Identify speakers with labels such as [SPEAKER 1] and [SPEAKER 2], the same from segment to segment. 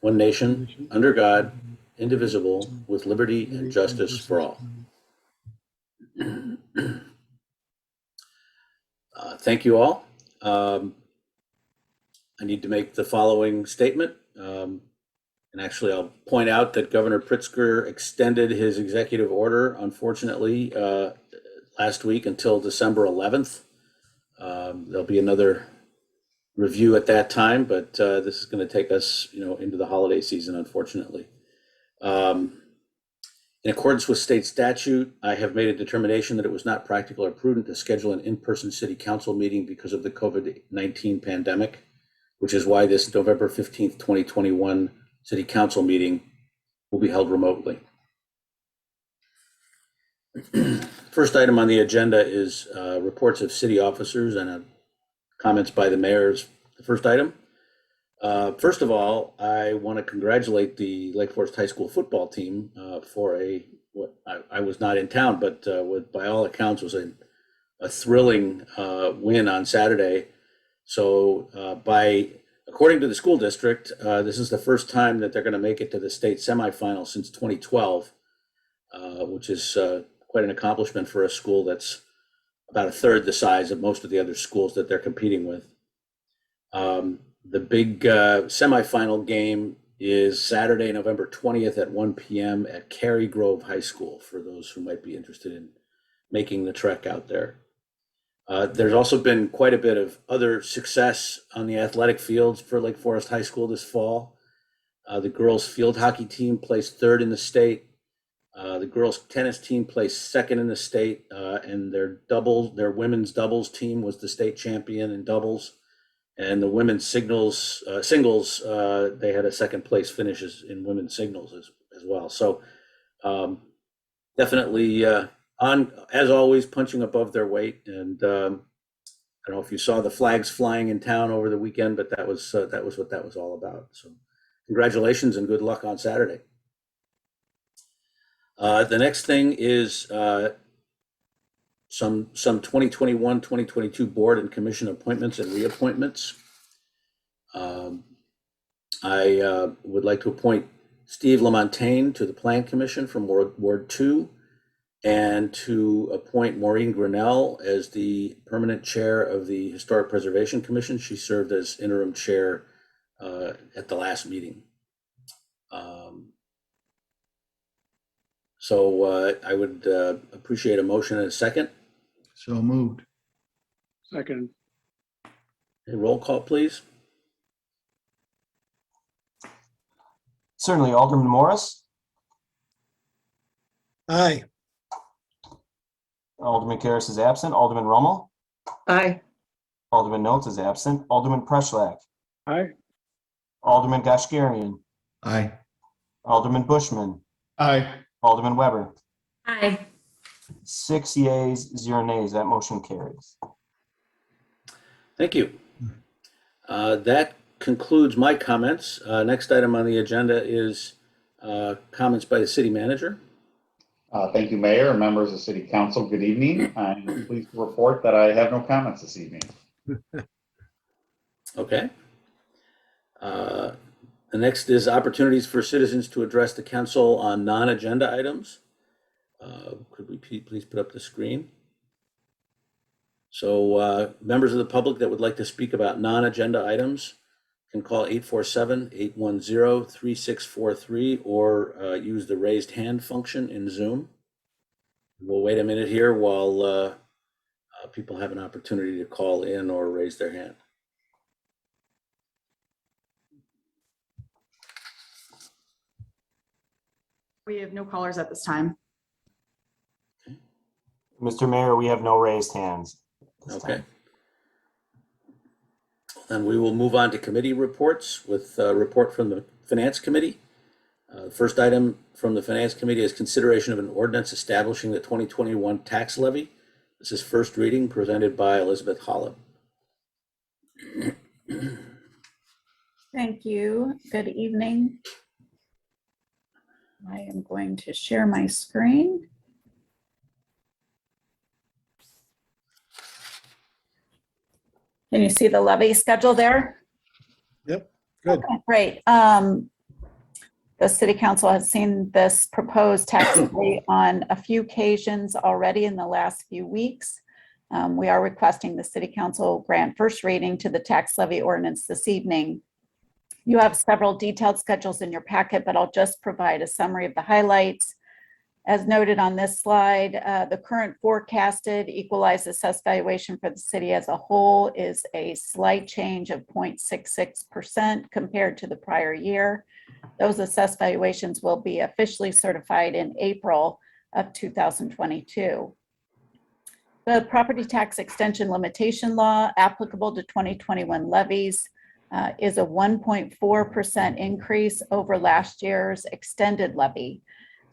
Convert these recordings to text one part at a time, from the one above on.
[SPEAKER 1] one nation, under God, indivisible, with liberty and justice for all. Thank you all. I need to make the following statement. And actually, I'll point out that Governor Pritzker extended his executive order, unfortunately, last week until December 11th. There'll be another review at that time, but this is going to take us, into the holiday season, unfortunately. In accordance with state statute, I have made a determination that it was not practical or prudent to schedule an in-person city council meeting because of the COVID-19 pandemic, which is why this November 15th, 2021 city council meeting will be held remotely. First item on the agenda is reports of city officers and comments by the mayors. The first item. First of all, I want to congratulate the Lake Forest High School football team for I was not in town, but what by all accounts was a thrilling win on Saturday. So according to the school district, this is the first time that they're going to make it to the state semifinal since 2012, which is quite an accomplishment for a school that's about a third the size of most of the other schools that they're competing with. The big semifinal game is Saturday, November 20th at 1 p.m. at Cary Grove High School, for those who might be interested in making the trek out there. There's also been quite a bit of other success on the athletic fields for Lake Forest High School this fall. The girls field hockey team placed third in the state. The girls tennis team placed second in the state, and their women's doubles team was the state champion in doubles. And the women's singles, they had a second place finishes in women's singles as well. So definitely on, as always, punching above their weight. And I don't know if you saw the flags flying in town over the weekend, but that was what that was all about. So congratulations and good luck on Saturday. The next thing is some 2021, 2022 board and commission appointments and reappointments. I would like to appoint Steve LaMontagne to the Plan Commission from Ward 2, and to appoint Maureen Grinnell as the permanent chair of the Historic Preservation Commission. She served as interim chair at the last meeting. So I would appreciate a motion and a second.
[SPEAKER 2] So moved.
[SPEAKER 3] Second.
[SPEAKER 1] A roll call, please.
[SPEAKER 4] Certainly. Alderman Morris,
[SPEAKER 3] Aye.
[SPEAKER 4] Alderman Karas is absent. Alderman Rummel,
[SPEAKER 5] Aye.
[SPEAKER 4] Alderman Notes is absent. Alderman Preschlack,
[SPEAKER 3] Aye.
[SPEAKER 4] Alderman Gashgarian,
[SPEAKER 2] Aye.
[SPEAKER 4] Alderman Bushman,
[SPEAKER 2] Aye.
[SPEAKER 4] Alderman Weber.
[SPEAKER 5] Aye.
[SPEAKER 4] 6 yeas, 0 nays. That motion carries.
[SPEAKER 1] Thank you. That concludes my comments. Next item on the agenda is comments by the city manager.
[SPEAKER 6] Thank you, Mayor and members of City Council. Good evening. I'm pleased to report that I have no comments this evening.
[SPEAKER 1] Okay. The next is opportunities for citizens to address the council on non-agenda items. Could we please put up the screen? So members of the public that would like to speak about non-agenda items can call 847-810-3643 or use the raised hand function in Zoom. We'll wait a minute here while people have an opportunity to call in or raise their hand.
[SPEAKER 7] We have no callers at this time.
[SPEAKER 4] Mr. Mayor, we have no raised hands.
[SPEAKER 1] Okay. And we will move on to committee reports with a report from the Finance Committee. First item from the Finance Committee is consideration of an ordinance establishing the 2021 tax levy. This is first reading, presented by Elizabeth Holland.
[SPEAKER 5] Thank you. Good evening. I am going to share my screen. Can you see the levy schedule there?
[SPEAKER 3] Yep. Good.
[SPEAKER 5] Okay, great. The City Council has seen this proposed tax levy on a few occasions already in the last few weeks. We are requesting the City Council grant first reading to the tax levy ordinance this evening. You have several detailed schedules in your packet, but I'll just provide a summary of the highlights. As noted on this slide, the current forecasted equalized assessed valuation for the city as a whole is a slight change of 0.66% compared to the prior year. Those assessed valuations will be officially certified in April of 2022. The property tax extension limitation law applicable to 2021 levies is a 1.4% increase over last year's extended levy.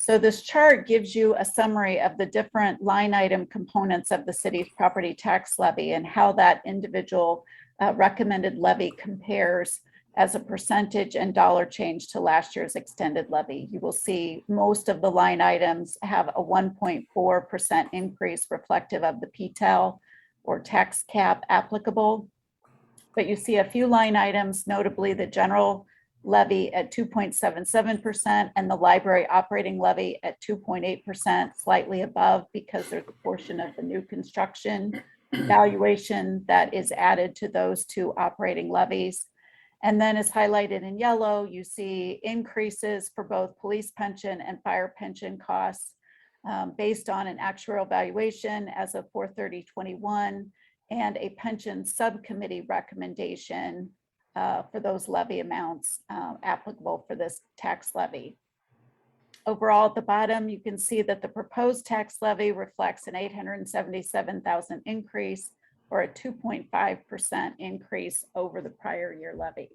[SPEAKER 5] So this chart gives you a summary of the different line item components of the city's property tax levy and how that individual recommended levy compares as a percentage and dollar change to last year's extended levy. You will see most of the line items have a 1.4% increase reflective of the PTEL or tax cap applicable. But you see a few line items, notably the general levy at 2.77% and the library operating levy at 2.8%, slightly above because there's a portion of the new construction valuation that is added to those two operating levies. And then as highlighted in yellow, you see increases for both police pension and fire pension costs based on an actuarial valuation as of 4/30/21 and a pension subcommittee recommendation for those levy amounts applicable for this tax levy. Overall, at the bottom, you can see that the proposed tax levy reflects an $877,000 increase or a 2.5% increase over the prior year levy.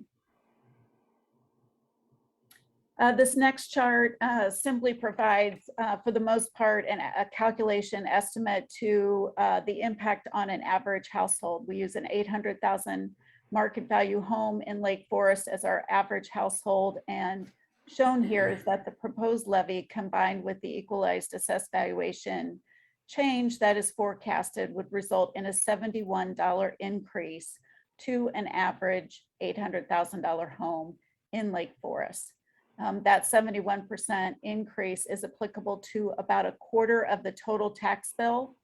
[SPEAKER 5] This next chart simply provides, for the most part, a calculation estimate to the impact on an average household. We use an $800,000 market value home in Lake Forest as our average household, and shown here is that the proposed levy combined with the equalized assessed valuation change that is forecasted would result in a $71 increase to an average $800,000 home in Lake Forest. That 71% increase is applicable to about a quarter of the total tax bill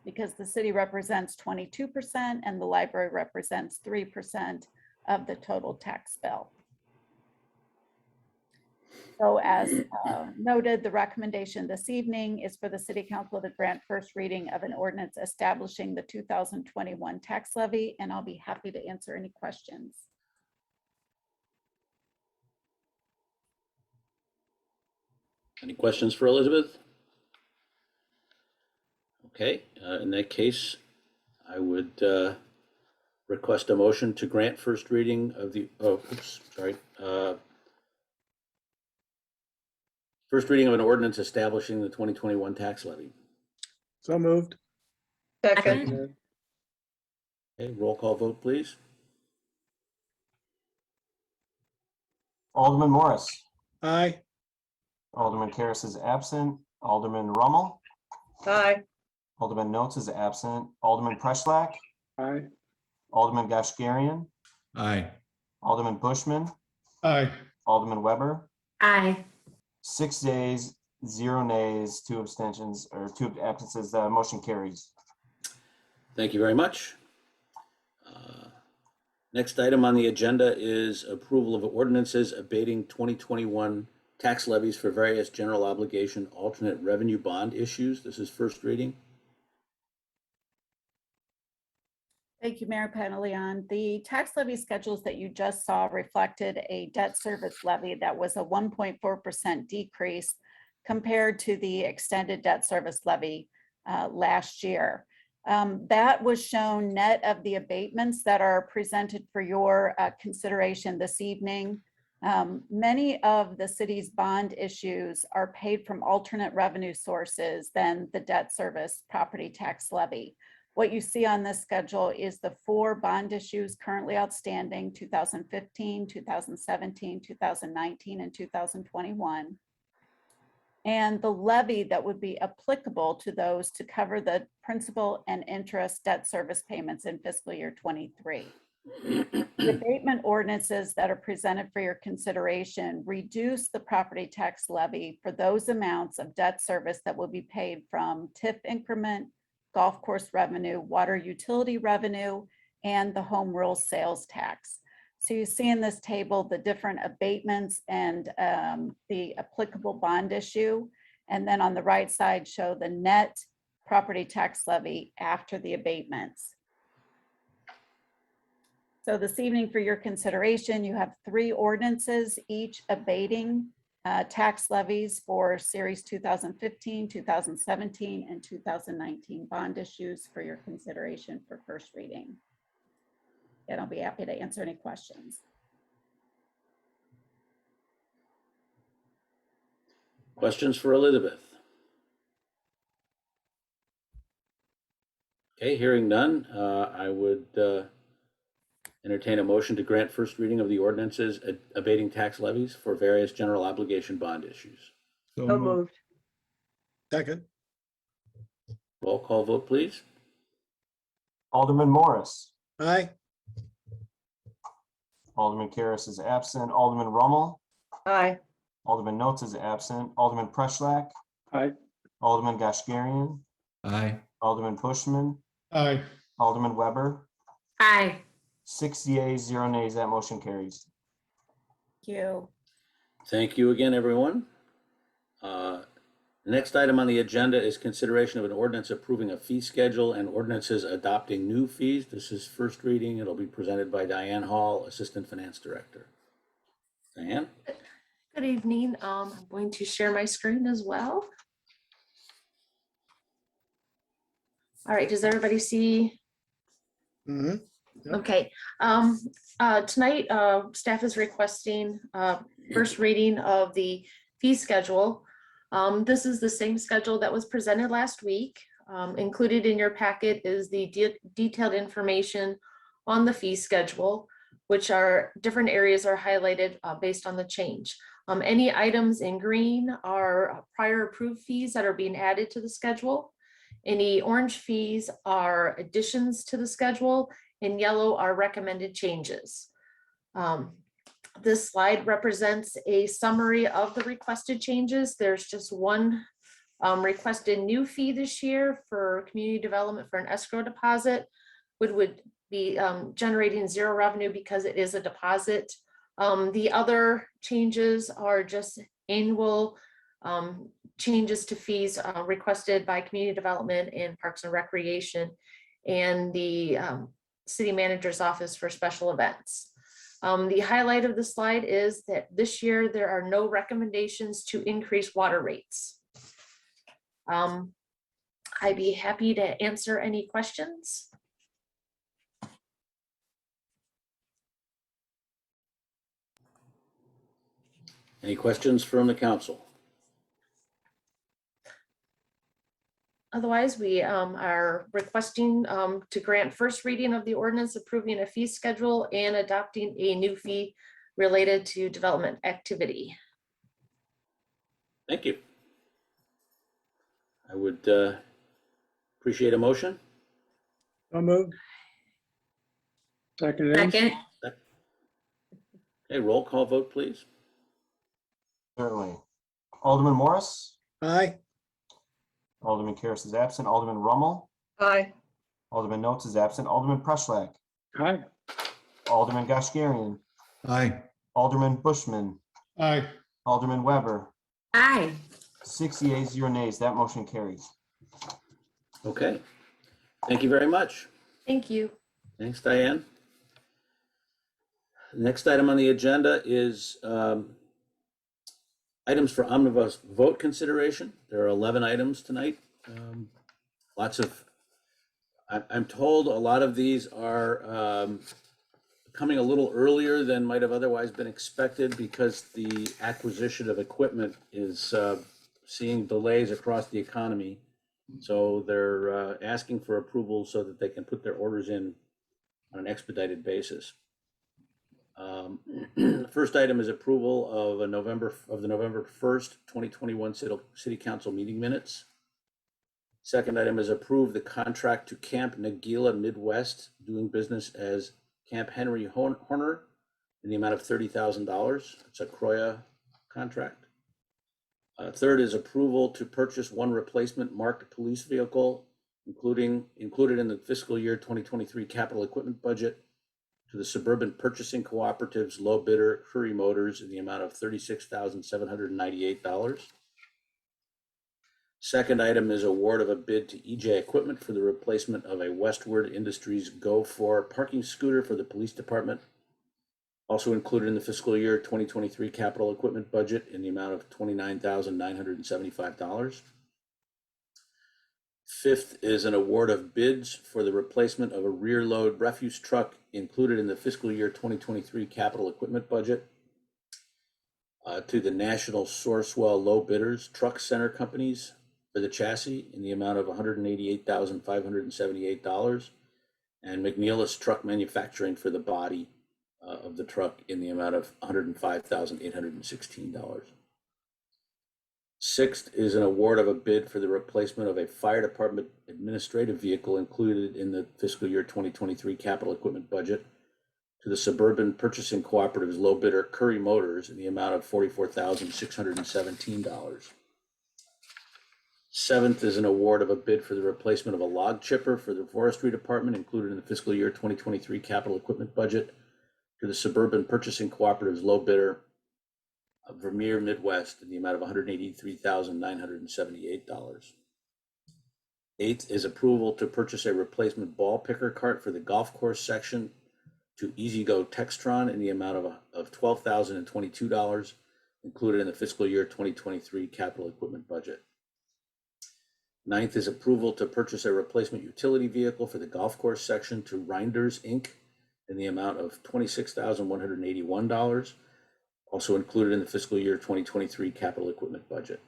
[SPEAKER 5] because the city represents 22% and the library represents 3% of the total tax bill. So as noted, the recommendation this evening is for the City Council to grant first reading of an ordinance establishing the 2021 tax levy, and I'll be happy to answer any questions.
[SPEAKER 1] Any questions for Elizabeth? Okay, in that case, I would request a motion to grant first reading of the, first reading of an ordinance establishing the 2021 tax levy.
[SPEAKER 3] So moved.
[SPEAKER 5] Second.
[SPEAKER 1] Okay, roll call vote, please.
[SPEAKER 4] Alderman Morris.
[SPEAKER 3] Aye.
[SPEAKER 4] Alderman Karas is absent. Alderman Rummel.
[SPEAKER 5] Aye.
[SPEAKER 4] Alderman Notes is absent. Alderman Preschlack.
[SPEAKER 3] Aye.
[SPEAKER 4] Alderman Gashgarian.
[SPEAKER 2] Aye.
[SPEAKER 4] Alderman Bushman.
[SPEAKER 2] Aye.
[SPEAKER 4] Alderman Weber.
[SPEAKER 5] Aye.
[SPEAKER 4] 6 yeas, 0 nays, 2 abstentions, or 2 absences. The motion carries.
[SPEAKER 1] Thank you very much. Next item on the agenda is approval of ordinances abating 2021 tax levies for various general obligation alternate revenue bond issues. This is first reading.
[SPEAKER 5] Thank you, Mayor Pantaleon. The tax levy schedules that you just saw reflected a debt service levy that was a 1.4% decrease compared to the extended debt service levy last year. That was shown net of the abatements that are presented for your consideration this evening. Many of the city's bond issues are paid from alternate revenue sources than the debt service property tax levy. What you see on this schedule is the 4 bond issues currently outstanding, 2015, 2017, 2019, and 2021. And the levy that would be applicable to those to cover the principal and interest debt service payments in fiscal year 23. The abatement ordinances that are presented for your consideration reduce the property tax levy for those amounts of debt service that will be paid from TIF increment, golf course revenue, water utility revenue, and the home rule sales tax. So you see in this table the different abatements and the applicable bond issue. And then on the right side show the net property tax levy after the abatements. So this evening for your consideration, you have 3 ordinances, each abating tax levies for Series 2015, 2017, and 2019 bond issues for your consideration for first reading. And I'll be happy to answer any questions.
[SPEAKER 1] Questions for Elizabeth? Okay, hearing none, I would entertain a motion to grant first reading of the ordinances abating tax levies for various general obligation bond issues.
[SPEAKER 2] So
[SPEAKER 3] So
[SPEAKER 2] moved.
[SPEAKER 3] moved. Second.
[SPEAKER 1] Roll call vote, please.
[SPEAKER 4] Alderman Morris.
[SPEAKER 3] Aye.
[SPEAKER 4] Alderman Karas is absent. Alderman Rummel.
[SPEAKER 3] Aye.
[SPEAKER 4] Alderman Notes is absent. Alderman Preschlack.
[SPEAKER 3] Aye.
[SPEAKER 4] Alderman Gashgarian.
[SPEAKER 2] Aye.
[SPEAKER 4] Alderman Bushman.
[SPEAKER 2] Aye.
[SPEAKER 4] Alderman Weber.
[SPEAKER 8] Aye.
[SPEAKER 4] 6 yeas, 0 nays. That motion carries.
[SPEAKER 5] Thank you.
[SPEAKER 1] Thank you again, everyone. Next item on the agenda is consideration of an ordinance approving a fee schedule and ordinances adopting new fees. This is first reading. It'll be presented by Diane Hall, Assistant Finance Director. Diane?
[SPEAKER 8] Good evening. I'm going to share my screen as well. All right, does everybody see?
[SPEAKER 3] Mm-hmm. Yep.
[SPEAKER 8] Okay. Tonight, staff is requesting first reading of the fee schedule. This is the same schedule that was presented last week. Included in your packet is the detailed information on the fee schedule, which are different areas are highlighted based on the change. Any items in green are prior approved fees that are being added to the schedule. Any orange fees are additions to the schedule, and yellow are recommended changes. This slide represents a summary of the requested changes. There's just one requested new fee this year for community development for an escrow deposit, which would be generating 0 revenue because it is a deposit. The other changes are just annual changes to fees requested by community development and parks and recreation and the city manager's office for special events. The highlight of the slide is that this year there are no recommendations to increase water rates. I'd be happy to answer any questions.
[SPEAKER 1] Any questions from the council?
[SPEAKER 8] Otherwise, we are requesting to grant first reading of the ordinance approving a fee schedule and adopting a new fee related to development activity.
[SPEAKER 1] Thank you. I would appreciate a motion.
[SPEAKER 3] So moved. Second.
[SPEAKER 8] Second.
[SPEAKER 1] Okay, roll call vote, please.
[SPEAKER 4] Certainly. Alderman Morris.
[SPEAKER 3] Aye.
[SPEAKER 4] Alderman Karas is absent. Alderman Rummel.
[SPEAKER 3] Aye.
[SPEAKER 4] Alderman Notes is absent. Alderman Preschlack.
[SPEAKER 3] Aye.
[SPEAKER 4] Alderman Gashgarian.
[SPEAKER 2] Aye.
[SPEAKER 4] Alderman Bushman.
[SPEAKER 2] Aye.
[SPEAKER 4] Alderman Weber.
[SPEAKER 8] Aye.
[SPEAKER 4] 6 yeas, 0 nays. That motion carries.
[SPEAKER 1] Okay. Thank you very much.
[SPEAKER 8] Thank you.
[SPEAKER 1] Thanks, Diane. Next item on the agenda is items for omnibus vote consideration. There are 11 items tonight. I'm told a lot of these are coming a little earlier than might have otherwise been expected because the acquisition of equipment is seeing delays across the economy. So they're asking for approval so that they can put their orders in on an expedited basis. The first item is approval of the November 1st, 2021 City Council meeting minutes. Second item is approve the contract to Camp Nagila Midwest, doing business as Camp Henry Horner in the amount of $30,000. It's a Croya contract. Third is approval to purchase one replacement marked police vehicle, included in the fiscal year 2023 capital equipment budget to the Suburban Purchasing Cooperative's low bidder Curry Motors in the amount of $36,798. Second item is award of a bid to EJ Equipment for the replacement of a Westward Industries Go 4 parking scooter for the police department, also included in the fiscal year 2023 capital equipment budget in the amount of $29,975. Fifth is an award of bids for the replacement of a rear load refuse truck included in the fiscal year 2023 capital equipment budget to the National Sourcewell Low Bidders Truck Center Companies for the chassis in the amount of $188,578, and McNeilus Truck Manufacturing for the body of the truck in the amount of $105,816. Sixth is an award of a bid for the replacement of a fire department administrative vehicle included in the fiscal year 2023 capital equipment budget to the Suburban Purchasing Cooperative's low bidder Curry Motors in the amount of $44,617. Seventh is an award of a bid for the replacement of a log chipper for the forestry department included in the fiscal year 2023 capital equipment budget to the Suburban Purchasing Cooperative's low bidder Vermeer Midwest in the amount of $183,978. Eighth is approval to purchase a replacement ball picker cart for the golf course section to EasyGo Textron in the amount of $12,022, included in the fiscal year 2023 capital equipment budget. Ninth is approval to purchase a replacement utility vehicle for the golf course section to Reinders Inc. in the amount of $26,181, also included in the fiscal year 2023 capital equipment budget.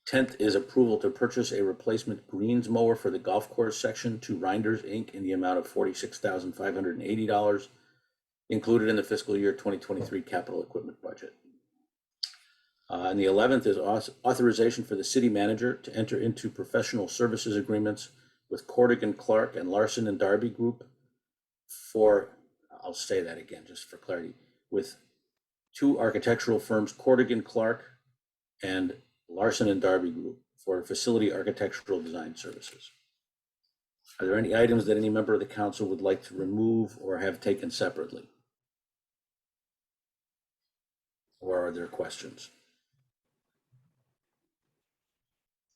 [SPEAKER 1] 10th is approval to purchase a replacement greens mower for the golf course section to Reinders Inc. in the amount of $46,580, included in the fiscal year 2023 capital equipment budget. And the 11th is authorization for the city manager to enter into professional services agreements with Cordigan Clark and Larson and Darby Group for, I'll say that again just for clarity, with two architectural firms, Cordigan Clark and Larson and Darby Group, for facility architectural design services. Are there any items that any member of the council would like to remove or have taken separately? Or are there questions?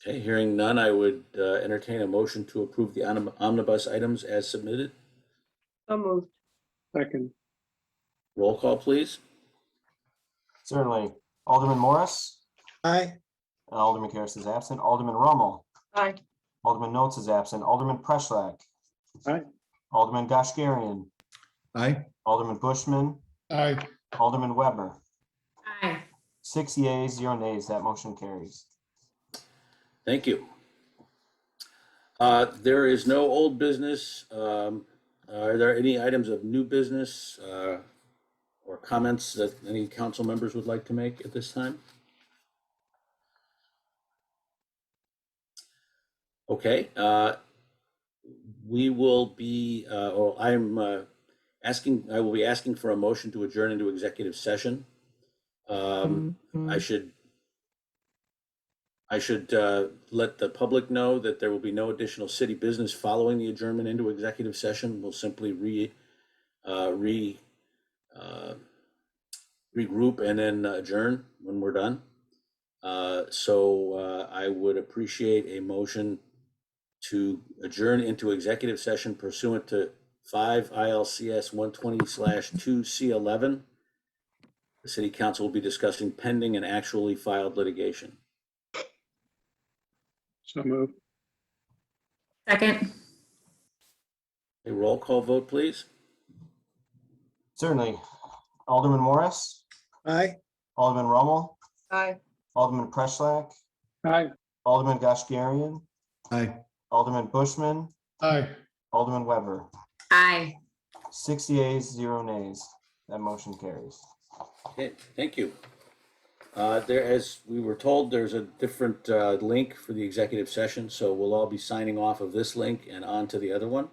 [SPEAKER 1] Okay, hearing none, I would entertain a motion to approve the omnibus items as submitted.
[SPEAKER 3] So moved. Second.
[SPEAKER 1] Roll call, please.
[SPEAKER 4] Certainly. Alderman Morris?
[SPEAKER 3] Aye.
[SPEAKER 4] And Alderman Karas is absent. Alderman Rommel?
[SPEAKER 7] Aye.
[SPEAKER 4] Alderman Notes is absent. Alderman Preschlack?
[SPEAKER 3] Aye.
[SPEAKER 4] Alderman Goshgarian?
[SPEAKER 2] Aye.
[SPEAKER 4] Alderman Bushman?
[SPEAKER 2] Aye.
[SPEAKER 4] Alderman Weber?
[SPEAKER 7] Aye.
[SPEAKER 4] 6 yeas, 0 nays. That motion carries.
[SPEAKER 1] Thank you. There is no old business. Are there any items of new business or comments that any council members would like to make at this time? Okay. We will be, or I will be asking for a motion to adjourn into executive session. I should let the public know that there will be no additional city business following the adjournment into executive session. We'll simply regroup and then adjourn when we're done. So I would appreciate a motion to adjourn into executive session pursuant to 5 ILCS 120/2C11. The city council will be discussing pending and actually filed litigation.
[SPEAKER 3] So moved.
[SPEAKER 7] Second.
[SPEAKER 1] A roll call vote, please.
[SPEAKER 4] Certainly. Alderman Morris?
[SPEAKER 3] Aye.
[SPEAKER 4] Alderman Rommel?
[SPEAKER 7] Aye.
[SPEAKER 4] Alderman Preschlack?
[SPEAKER 3] Aye.
[SPEAKER 4] Alderman Goshgarian?
[SPEAKER 2] Aye.
[SPEAKER 4] Alderman Bushman?
[SPEAKER 2] Aye.
[SPEAKER 4] Alderman Weber?
[SPEAKER 7] Aye.
[SPEAKER 4] 6 yeas, 0 nays. That motion carries.
[SPEAKER 1] Okay, thank you. There, as we were told, there's a different link for the executive session, so we'll all be signing off of this link and on to the other one.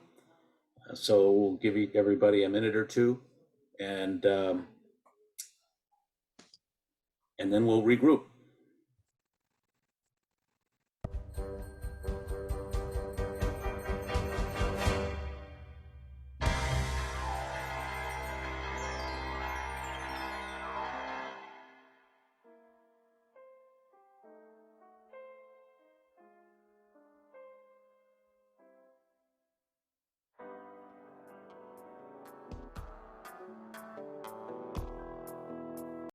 [SPEAKER 1] So we'll give everybody a minute or two, and then we'll regroup.